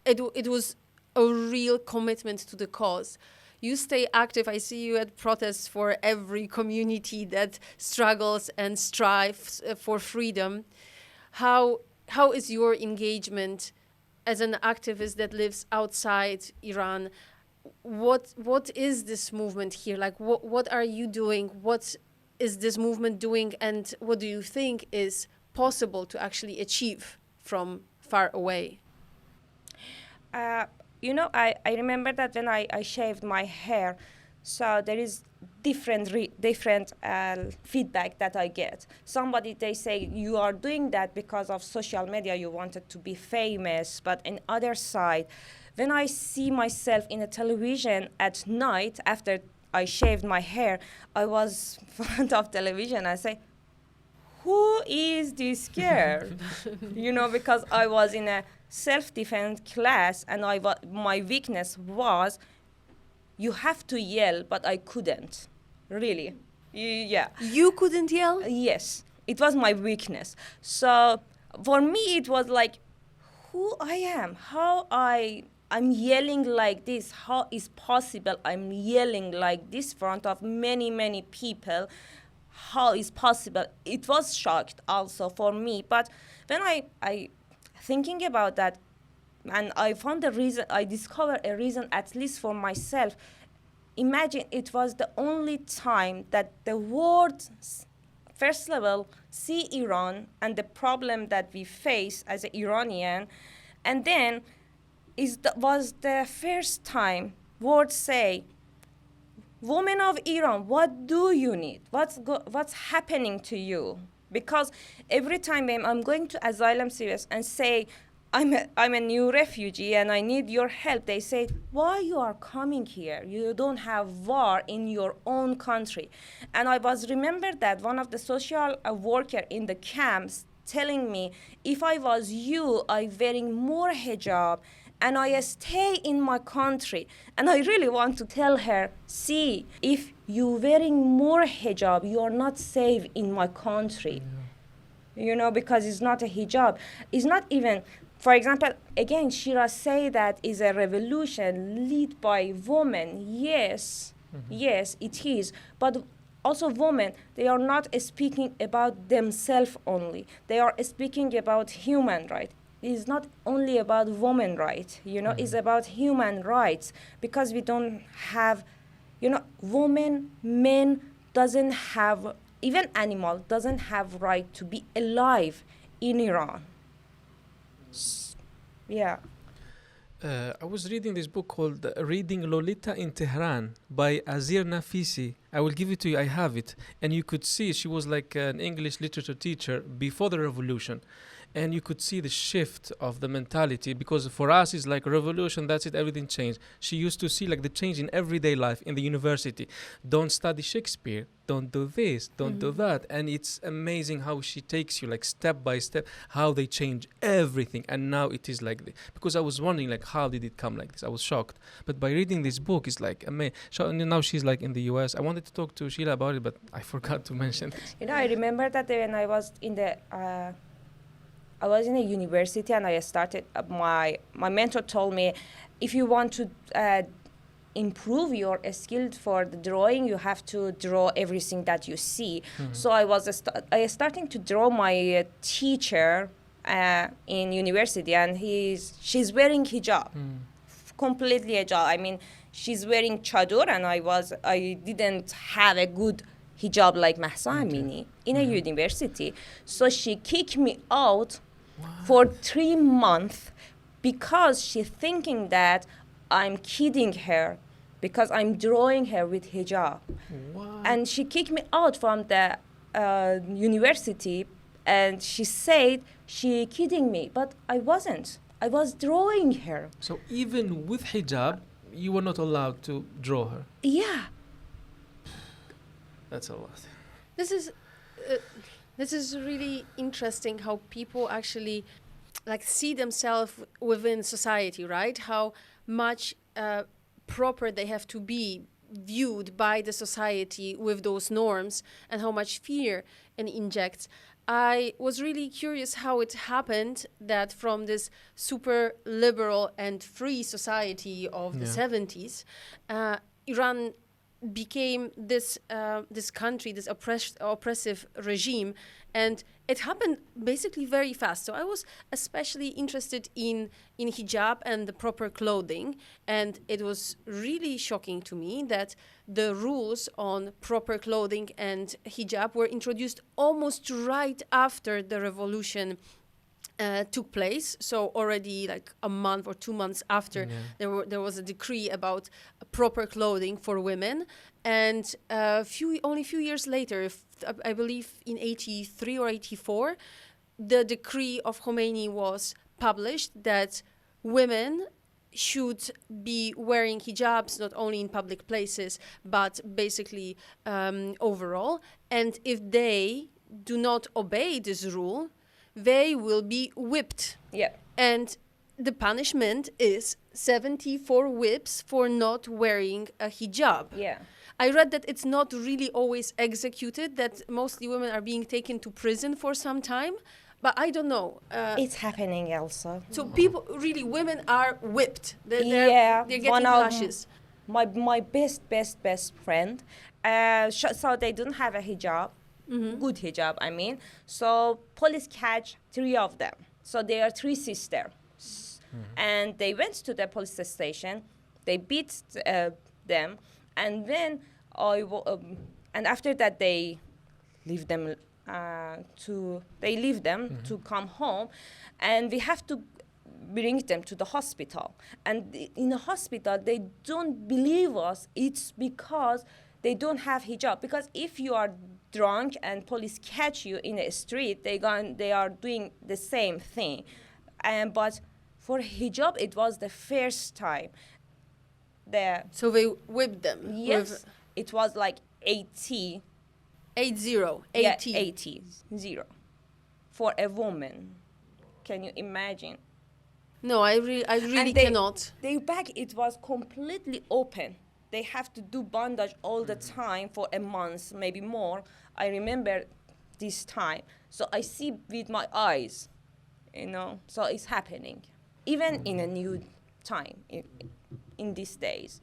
It was a real commitment to the cause. You stay active. I see you at protests for every community that struggles and strives for freedom. How is your engagement as an activist that lives outside Iran? What is this movement here? Like, what are you doing? What is this movement doing? And what do you think is possible to actually achieve from far away? You know, I remember that when I shaved my hair, so there is different feedback that I get. Somebody, they say, you are doing that because of social media, you wanted to be famous. But on other side, when I see myself in a television at night after I shaved my hair, I was in front of television, I say, who is this girl? You know, because I was in a self-defense class, and my weakness was you have to yell, but I couldn't, really. Yeah. You couldn't yell? Yes, it was my weakness. So for me, it was like, who I am, how I'm yelling like this, how is possible I'm yelling like this in front of many, many people? How is possible? It was shocked also for me. But when I thinking about that, and I found a reason, I discovered a reason at least for myself. Imagine it was the only time that the world, first level, see Iran and the problem that we face as an Iranian, and then was the first time world say, women of Iran, what do you need? What's happening to you? Because every time I'm going to asylum seekers and say, I'm a new refugee and I need your help, they say, why you are coming here? You don't have war in your own country. And I was remembered that one of the social worker in the camps telling me, if I was you, I wearing more hijab and I stay in my country. And I really want to tell her, see, if you wearing more hijab, you are not safe in my country. Yeah. You know, because it's not a hijab. It's not even, for example, again, Shira say that is a revolution led by women. Yes, yes, it is. But also women, they are not speaking about themselves only. They are speaking about human rights. It's not only about women rights, you know, it's about human rights, because we don't have, you know, women, men doesn't have, even animal doesn't have right to be alive in Iran. Yeah. I was reading this book called Reading Lolita in Tehran by Azir Nafisi. I will give it to you. I have it. And you could see she was like an English literature teacher before the revolution. And you could see the shift of the mentality, because for us it's like revolution, that's it, everything changed. She used to see like the change in everyday life in the university. Don't study Shakespeare, don't do this, don't do that. And it's amazing how she takes you like step by step, how they change everything. And now it is like because I was wondering like how did it come like this. I was shocked. But by reading this book, it's like amazing. Now she's like in the US. I wanted to talk to Shila about it, but I forgot to mention this. You know, I remember that when I was in a university and I started, my mentor told me, if you want to improve your skill for the drawing, you have to draw everything that you see. So I was starting to draw my teacher in university, and she's wearing hijab, completely hijab. I mean, she's wearing chadur, and I didn't have a good hijab like Mahsa Amini in a university. So she kicked me out for 3 months because she's thinking that I'm kidding her because I'm drawing her with hijab. And she kicked me out from the university, and she said she kidding me, but I wasn't. I was drawing her. So even with hijab, you were not allowed to draw her? Yeah. That's a lot. This is really interesting how people actually like see themselves within society, right? How much proper they have to be viewed by the society with those norms, and how much fear it injects. I was really curious how it happened that from this super liberal and free society of the 70s, Iran became this country, this oppressive regime, and it happened basically very fast. So I was especially interested in hijab and the proper clothing, and it was really shocking to me that the rules on proper clothing and hijab were introduced almost right after the revolution took place. So already like a month or 2 months after, there was a decree about proper clothing for women. And only a few years later, I believe in 83 or 84, the decree of Khomeini was published that women should be wearing hijabs not only in public places, but basically overall. And if they do not obey this rule, they will be whipped. Yeah. And the punishment is 74 whips for not wearing a hijab. Yeah. I read that it's not really always executed, that mostly women are being taken to prison for some time, but I don't know. It's happening also. So women are whipped. They're getting one of lashes. My best friend, so they don't have a hijab, good hijab, I mean. So police catch 3 of them. So they are 3 sisters. And they went to the police station, they beat them, and then and after that they leave them to come home, and we have to bring them to the hospital. And in the hospital they don't believe us. It's because they don't have hijab. Because if you are drunk and police catch you in the street, they are doing the same thing. But for hijab, it was the first time. So they whipped them? Yes. It was like 80. 80. Yeah, 80. For a woman. Can you imagine? No, I really cannot. Their back, it was completely open. They have to do bandage all the time for a month, maybe more. I remember this time. So I see with my eyes, so it's happening. Even in a new time, in these days.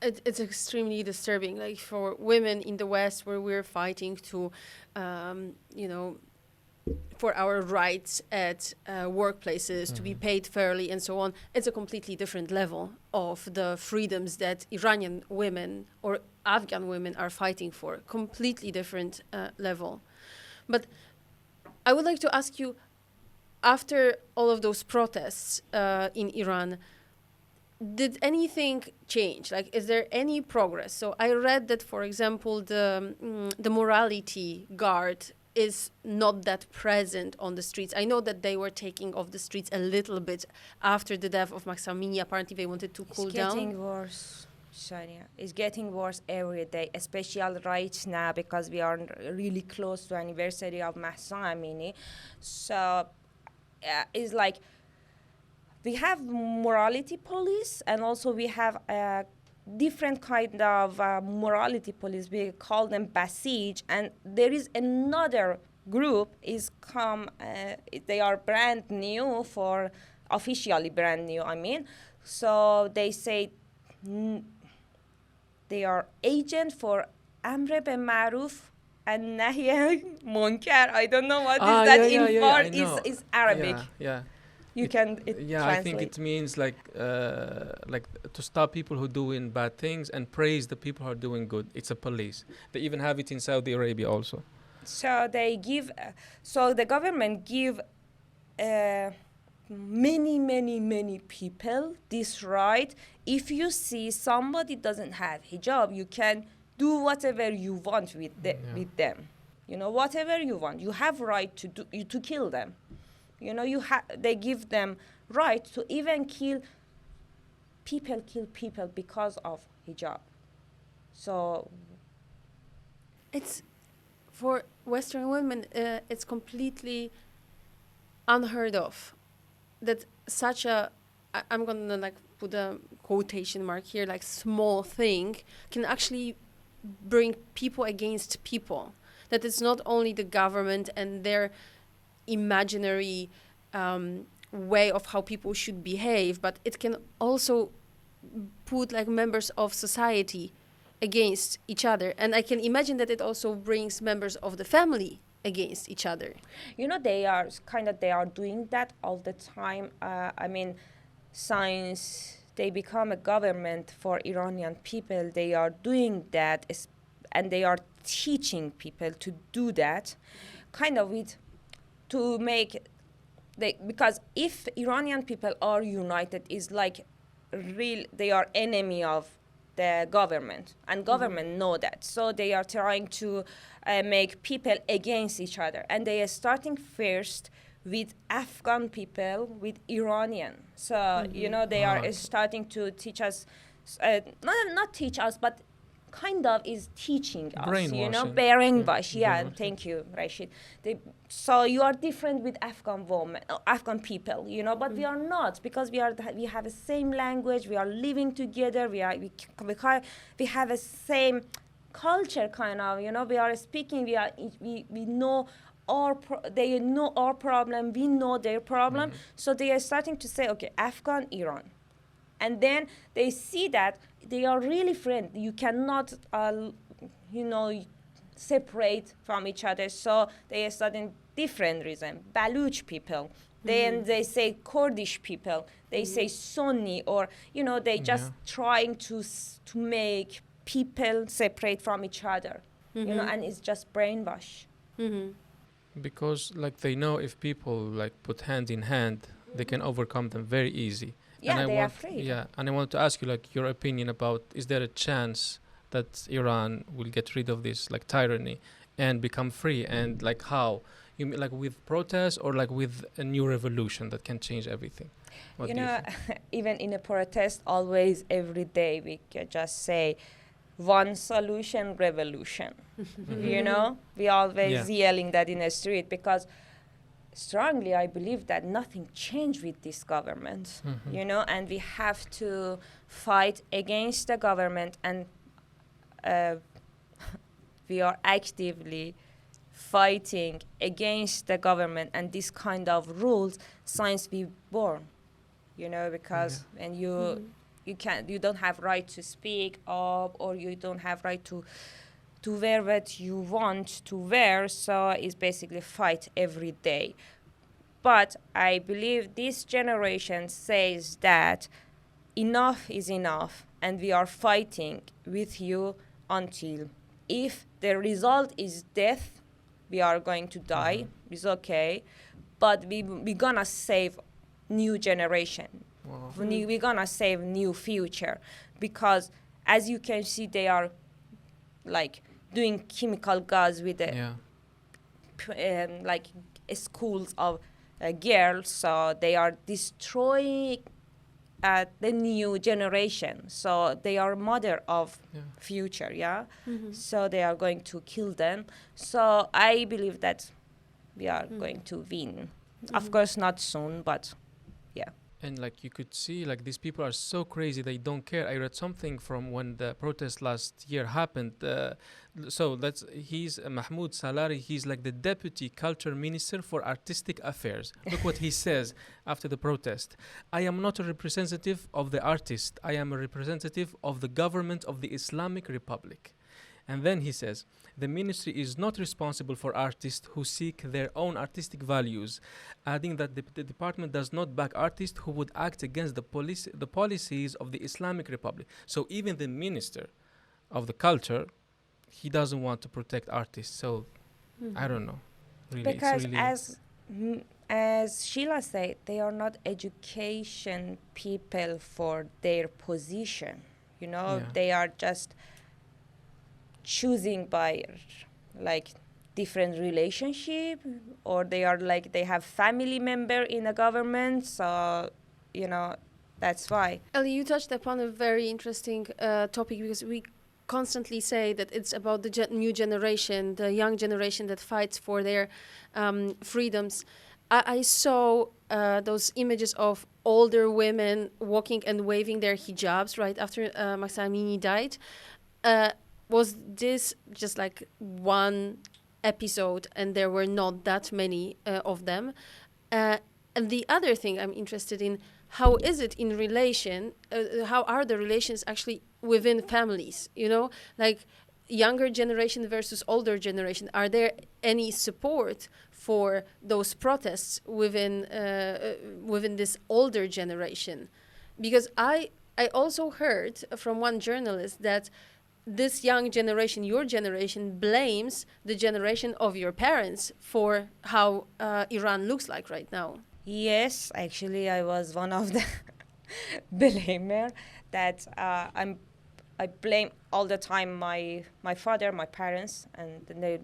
It's extremely disturbing, like for women in the West, where we're fighting to, for our rights at workplaces, to be paid fairly and so on. It's a completely different level of the freedoms that Iranian women or Afghan women are fighting for. Completely different level. But I would like to ask you, after all of those protests in Iran, did anything change? Like, is there any progress? So I read that, for example, the morality guard is not that present on the streets. I know that they were taking off the streets a little bit after the death of Mahsa Amini. Apparently, they wanted to cool down. It's getting worse, Shania. It's getting worse every day, especially right now because we are really close to anniversary of Mahsa Amini. So it's like we have morality police, and also we have a different kind of morality police. We call them Basij, and there is another group is come. They are brand new for officially brand new. I mean, so they say they are agent for Amr be Maruf and Nahy Munkar. I don't know what is that in for. Is Arabic. Yeah. You can yeah, translate. I think it means like to stop people who doing bad things and praise the people who are doing good. It's a police. They even have it in Saudi Arabia also. So they give. So the government give many people this right. If you see somebody doesn't have hijab, you can do whatever you want with with them. You know, whatever you want. You have right to do to kill them. You know, they give them right to even kill people because of hijab. So It's for Western women. It's completely unheard of that such a. I'm gonna like put a quotation mark here, like small thing can actually bring people against people. That it's not only the government and their imaginary way of how people should behave, but it can also put like members of society against each other. And I can imagine that it also brings members of the family against each other. You know, they are doing that all the time. I mean, since they become a government for Iranian people, they are doing that, and they are teaching people to do that, kind of with to make because if Iranian people are united, is like they are enemy of the government, and government know that, so they are trying to make people against each other, and they are starting first with Afghan people, with Iranian. So you know, they are starting to teach us, not teach us, but kind of is teaching us, you know, brainwash. Yeah, thank you, Rashid. So you are different with Afghan women, Afghan people, you know, but we are not, because we have the same language, we are living together, we have a same culture, kind of, you know, we are speaking, we know they know our problem, we know their problem. So they are starting to say, okay, Afghan, Iran. And then they see that they are really friends. You cannot, separate from each other. So they are studying different reasons. Baluch people. Then they say Kurdish people. They say Sunni, or, you know, they just trying to make people separate from each other. You know, and it's just brainwash. Because, like, they know if people, like, put hand in hand, they can overcome them very easy. Yeah, they are afraid. Yeah, and I want to ask you, like, your opinion about, is there a chance that Iran will get rid of this, like, tyranny and become free? And, like, how? You mean, like, with protests, or, like, with a new revolution that can change everything? What you do know, think? even in a protest, always, every day, we can just say, one solution, revolution. You know? We always yelling that in the street, because strongly I believe that nothing changed with this government, you know, and we have to fight against the government, and we are actively fighting against the government and this kind of rules since we born, you know, because when you don't have right to speak up, or you don't have right to wear what you want to wear, so it's basically fight every day. But I believe this generation says that enough is enough, and we are fighting with you until, if the result is death, we are going to die, it's okay, but we're gonna save new generation. Wow. We're gonna save new future, because as you can see, they are like doing chemical gas with the Yeah. like schools of girls, so they are destroying the new generation, so they are mother of Yeah. future, yeah. Mm-hmm. So they are going to kill them, so I believe that we are going to win. Of course not soon, but yeah. And like you could see, like these people are so crazy, they don't care. I read something from when the protest last year happened. He's Mahmoud Salari. He's like the deputy culture minister for artistic affairs. Look what he says after the protest. I am not a representative of the artist. I am a representative of the government of the Islamic Republic. And then he says, the ministry is not responsible for artists who seek their own artistic values, adding that the department does not back artists who would act against the policies of the Islamic Republic. So even the minister of the culture, he doesn't want to protect artists. So I don't know. Really, Because it's really as Sheila said, they are not education people for their position. You know, Yeah. they are just choosing by like different relationship, or they are like they have family member in a government, so you know that's why. Ellie, you touched upon a very interesting topic, because we constantly say that it's about the new generation, the young generation that fights for their freedoms. I saw those images of older women walking and waving their hijabs right after Mahsa Amini died. Was this just like one episode and there were not that many of them? And the other thing I'm interested in, how is it in relation, how are the relations actually within families, you know, like younger generation versus older generation? Are there any support for those protests within this older generation? Because I also heard from one journalist that this young generation, your generation, blames the generation of your parents for how Iran looks like right now. Yes, actually, I was one of the blamer that I blame all the time my father, my parents, and the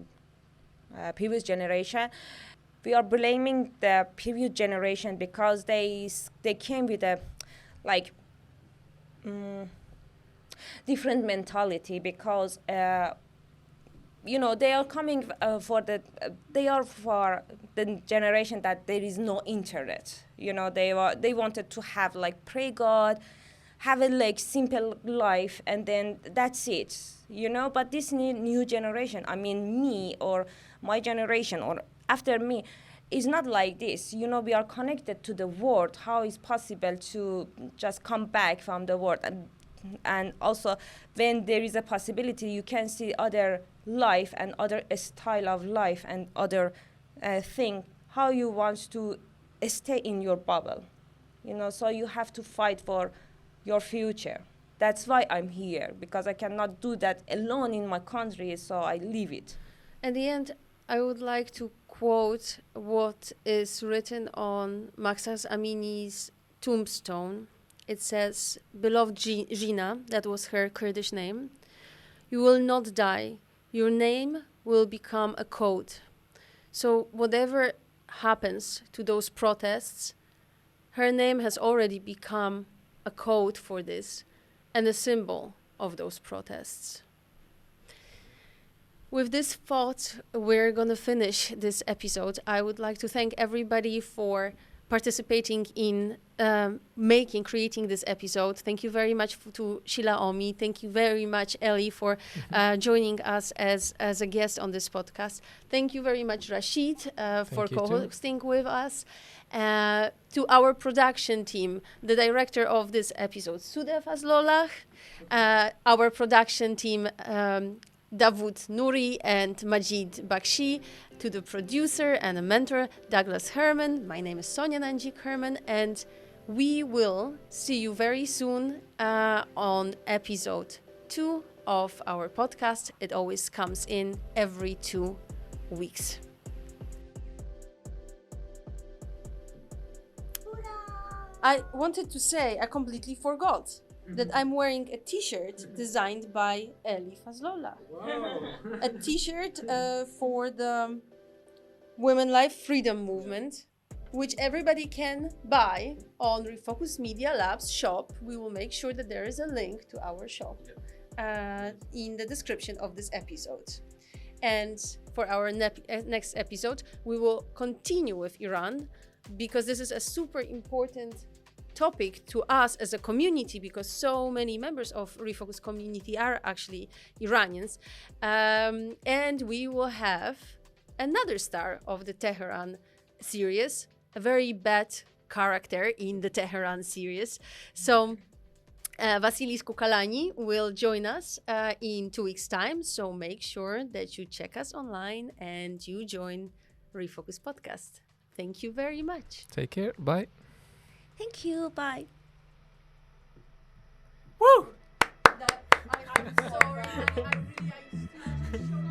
previous generation. We are blaming the previous generation because they came with a like different mentality, because you know they are coming they are for the generation that there is no internet. You know, they wanted to have like pray God, have a like simple life, and then that's it. You know, but this new generation, I mean me or my generation or after me, is not like this. You know, we are connected to the world. How is possible to just come back from the world? And also, when there is a possibility, you can see other life and other style of life and other thing. How you want to stay in your bubble, you know? So you have to fight for your future. That's why I'm here, because I cannot do that alone in my country. So I leave it. At the end, I would like to quote what is written on Mahsa Amini's tombstone. It says, "Beloved Jina," that was her Kurdish name, "you will not die. Your name will become a code." So whatever happens to those protests, her name has already become a code for this and a symbol of those protests. With this thought, we're going to finish this episode. I would like to thank everybody for participating in creating this episode. Thank you very much to Shila Ommi. Thank you very much, Eli, for joining us as a guest on this podcast. Thank you very much, Rashid, for co-hosting with us. To our production team, the director of this episode, S03E01, Fazlollah, our production team, Davud Nouri and Majid Bakshi, to the producer and a mentor, Douglas Herman. My name is Sonia Nanjik Herman, and we will see you very soon on episode 2 of our podcast. It always comes in every 2 weeks. Hurrah! I wanted to say, I completely forgot that I'm wearing a t-shirt designed by Eli Fazlollah. A t-shirt for the Women Life Freedom Movement, which everybody can buy on ReFOCUS Media Labs shop. We will make sure that there is a link to our shop in the description of this episode. And for our next episode, we will continue with Iran, because this is a super important topic to us as a community, because so many members of ReFOCUS community are actually Iranians. And we will have another star of the Tehran series, a very bad character in the Tehran series. So Vasilis Kukalani will join us in 2 weeks' time. So make sure that you check us online and you join ReFOCUS podcast. Thank you very much. Take care. Bye. Thank you. Bye. Woo! I'm sorry. I really